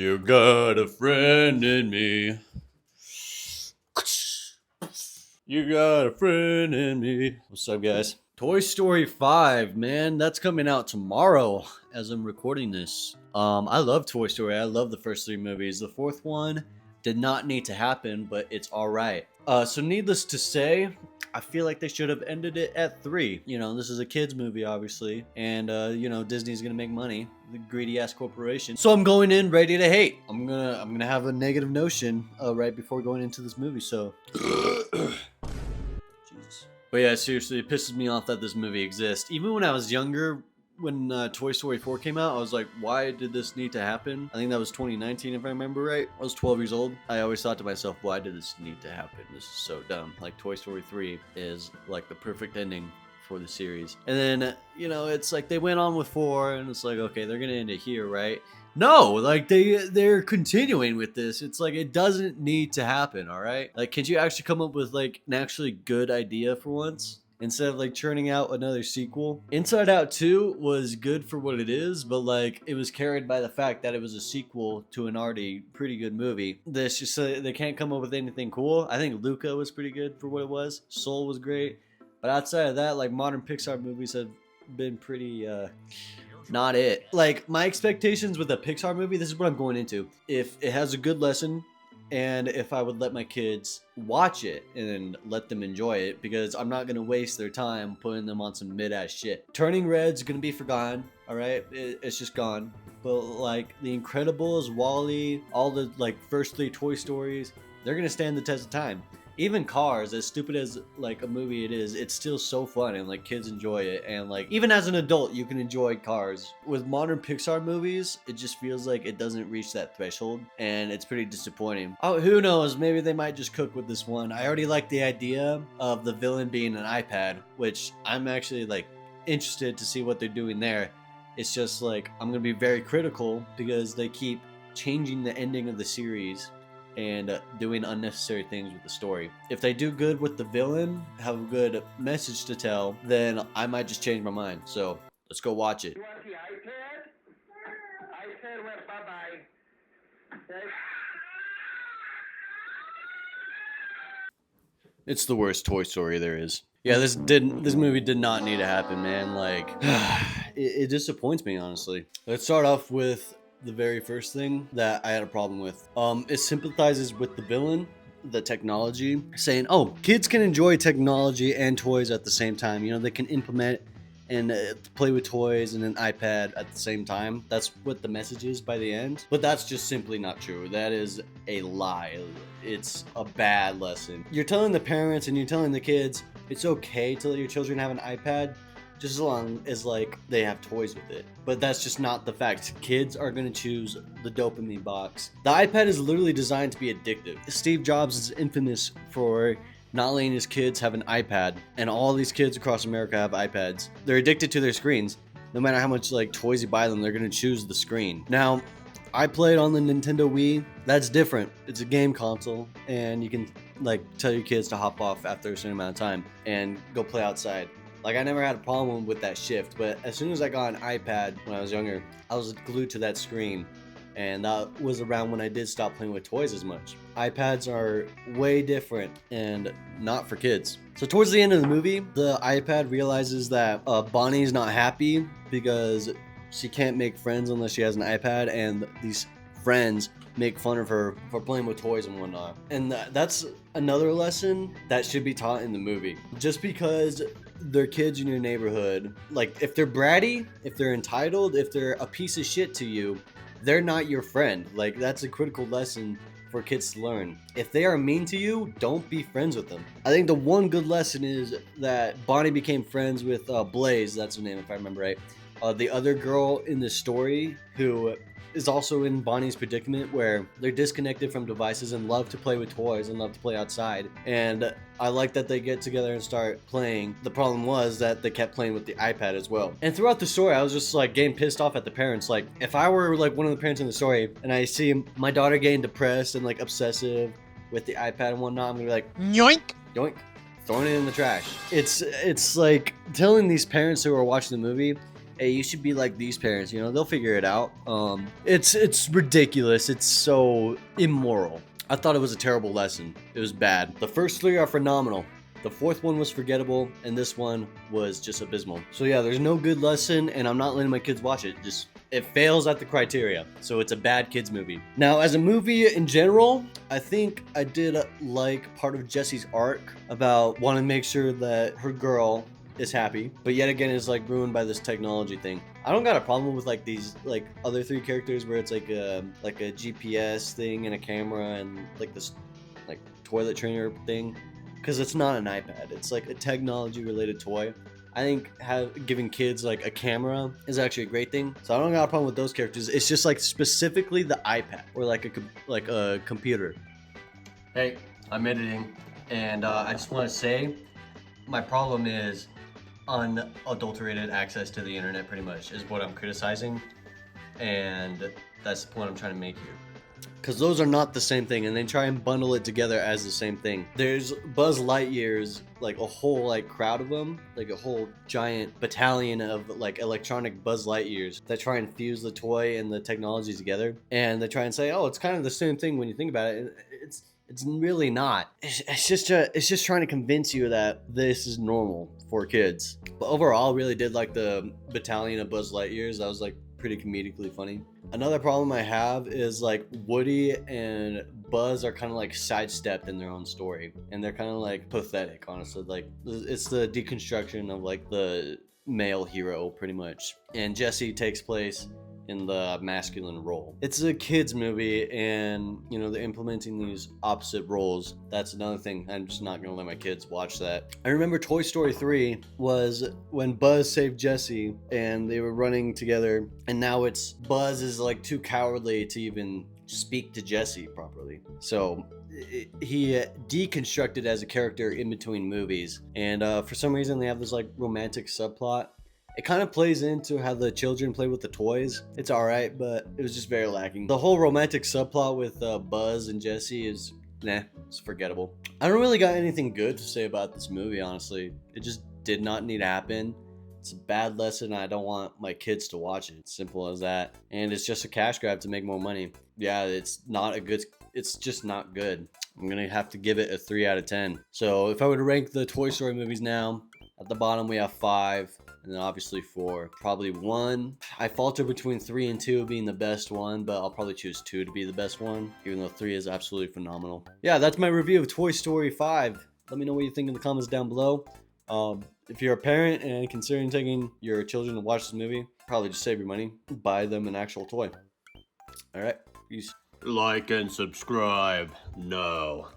You got a friend in me. You got a friend in me. What's up, guys? Toy Story 5, man, that's coming out tomorrow as I'm recording this. I love Toy Story. I love the first three movies. The fourth one did not need to happen, but it's all right. So needless to say, I feel like they should have ended it at 3. You know, this is a kids movie, obviously, and you know, Disney's gonna make money, the greedy ass corporation. So I'm going in ready to hate. I'm gonna have a negative notion right before going into this movie. So. Jesus. But yeah, seriously, it pisses me off that this movie exists. Even when I was younger, when Toy Story 4 came out, I was like, why did this need to happen? I think that was 2019, if I remember right. I was 12 years old. I always thought to myself, why did this need to happen? This is so dumb. Like, Toy Story 3 is like the perfect ending for the series. And then, you know, it's like they went on with 4, and it's like, okay, they're gonna end it here, right? No, like they're continuing with this. It's like it doesn't need to happen, all right? Like, can't you actually come up with like an actually good idea for once? Instead of like churning out another sequel. Inside Out 2 was good for what it is, but like it was carried by the fact that it was a sequel to an already pretty good movie. This just they can't come up with anything cool. I think Luca was pretty good for what it was. Soul was great. But outside of that, like modern Pixar movies have been pretty not it. Like, my expectations with a Pixar movie, this is what I'm going into. If it has a good lesson, and if I would let my kids watch it and let them enjoy it, because I'm not going to waste their time putting them on some mid-ass shit. Turning Red's going to be forgotten, alright? It's just gone. But, like, The Incredibles, WALL-E, all the, like, first 3 Toy Stories, they're going to stand the test of time. Even Cars, as stupid as like a movie it is, it's still so fun and like kids enjoy it, and like even as an adult you can enjoy Cars. With modern Pixar movies, it just feels like it doesn't reach that threshold, and it's pretty disappointing. Oh, who knows, maybe they might just cook with this one. I already like the idea of the villain being an iPad, which I'm actually like interested to see what they're doing there. It's just like I'm gonna be very critical because they keep changing the ending of the series and doing unnecessary things with the story. If they do good with the villain, have a good message to tell, then I might just change my mind. So let's go watch it. You want the iPad? iPad went bye-bye. Okay. It's the worst Toy Story there is. Yeah, this movie did not need to happen, man. Like, it disappoints me, honestly. Let's start off with the very first thing that I had a problem with. It sympathizes with the villain, the technology, saying, oh, kids can enjoy technology and toys at the same time. You know, they can implement and play with toys and an iPad at the same time. That's what the message is by the end. But that's just simply not true. That is a lie. It's a bad lesson. You're telling the parents and you're telling the kids it's okay to let your children have an iPad, just as long as like they have toys with it. But that's just not the fact. Kids are gonna choose the dopamine box. The iPad is literally designed to be addictive. Steve Jobs is infamous for not letting his kids have an iPad, and all these kids across America have iPads. They're addicted to their screens. No matter how much like toys you buy them, they're gonna choose the screen. Now, I played on the Nintendo Wii. That's different. It's a game console, and you can like tell your kids to hop off after a certain amount of time and go play outside. Like, I never had a problem with that shift, but as soon as I got an iPad when I was younger, I was glued to that screen, and that was around when I did stop playing with toys as much. iPads are way different and not for kids. So towards the end of the movie, the iPad realizes that Bonnie's not happy because she can't make friends unless she has an iPad, and these friends make fun of her for playing with toys and whatnot. And that's another lesson that should be taught in the movie. Just because they're kids in your neighborhood, like if they're bratty, if they're entitled, if they're a piece of shit to you, they're not your friend. Like, that's a critical lesson for kids to learn. If they are mean to you, don't be friends with them. I think the one good lesson is that Bonnie became friends with Blaze, that's her name if I remember right. The other girl in the story who is also in Bonnie's predicament, where they're disconnected from devices and love to play with toys and love to play outside. And I like that they get together and start playing. The problem was that they kept playing with the iPad as well. And throughout the story, I was just like getting pissed off at the parents. Like, if I were like one of the parents in the story and I see my daughter getting depressed and like obsessive with the iPad and whatnot, I'm gonna be like, yoink, yoink, throwing it in the trash. It's like telling these parents who are watching the movie, hey, you should be like these parents, you know, they'll figure it out. It's ridiculous. It's so immoral. I thought it was a terrible lesson. It was bad. The first three are phenomenal. The fourth one was forgettable, and this one was just abysmal. So yeah, there's no good lesson, and I'm not letting my kids watch it. Just, it fails at the criteria. So it's a bad kids movie. Now, as a movie in general, I think I did like part of Jessie's arc about wanting to make sure that her girl is happy, but yet again is like ruined by this technology thing. I don't got a problem with like these like other three characters where it's like a GPS thing and a camera and like this like toilet trainer thing, because it's not an iPad. It's like a technology related toy. I think giving kids like a camera is actually a great thing. So I don't got a problem with those characters. It's just like specifically the iPad or like a computer. Hey, I'm editing, and I just want to say my problem is unadulterated access to the internet, pretty much is what I'm criticizing, and that's the point I'm trying to make here. Because those are not the same thing, and they try and bundle it together as the same thing. There's Buzz Lightyears, like a whole like crowd of them, like a whole giant battalion of like electronic Buzz Lightyears that try and fuse the toy and the technology together, and they try and say, oh, it's kind of the same thing when you think about it. It's really not. It's just trying to convince you that this is normal for kids. But overall, I really did like the battalion of Buzz Lightyears. That was like pretty comedically funny. Another problem I have is like Woody and Buzz are kind of like sidestepped in their own story, and they're kind of like pathetic, honestly. Like it's the deconstruction of like the male hero pretty much, and Jessie takes place in the masculine role. It's a kids movie, and you know they're implementing these opposite roles. That's another thing. I'm just not gonna let my kids watch that. I remember Toy Story 3 was when Buzz saved Jessie and they were running together, and now it's Buzz is like too cowardly to even speak to Jessie properly. So he deconstructed as a character in between movies, and for some reason they have this like romantic subplot. It kind of plays into how the children play with the toys. It's alright, but it was just very lacking. The whole romantic subplot with Buzz and Jessie is, nah, it's forgettable. I don't really got anything good to say about this movie, honestly. It just did not need to happen. It's a bad lesson. I don't want my kids to watch it. Simple as that. And it's just a cash grab to make more money. Yeah, it's just not good. I'm gonna have to give it a 3 out of 10. So if I were to rank the Toy Story movies now, at the bottom we have 5. And then obviously 4, probably 1. I falter between 3 and 2 being the best one, but I'll probably choose 2 to be the best one, even though 3 is absolutely phenomenal. Yeah, that's my review of Toy Story 5. Let me know what you think in the comments down below. If you're a parent and considering taking your children to watch this movie, probably just save your money, buy them an actual toy. All right, peace. Like and subscribe. No.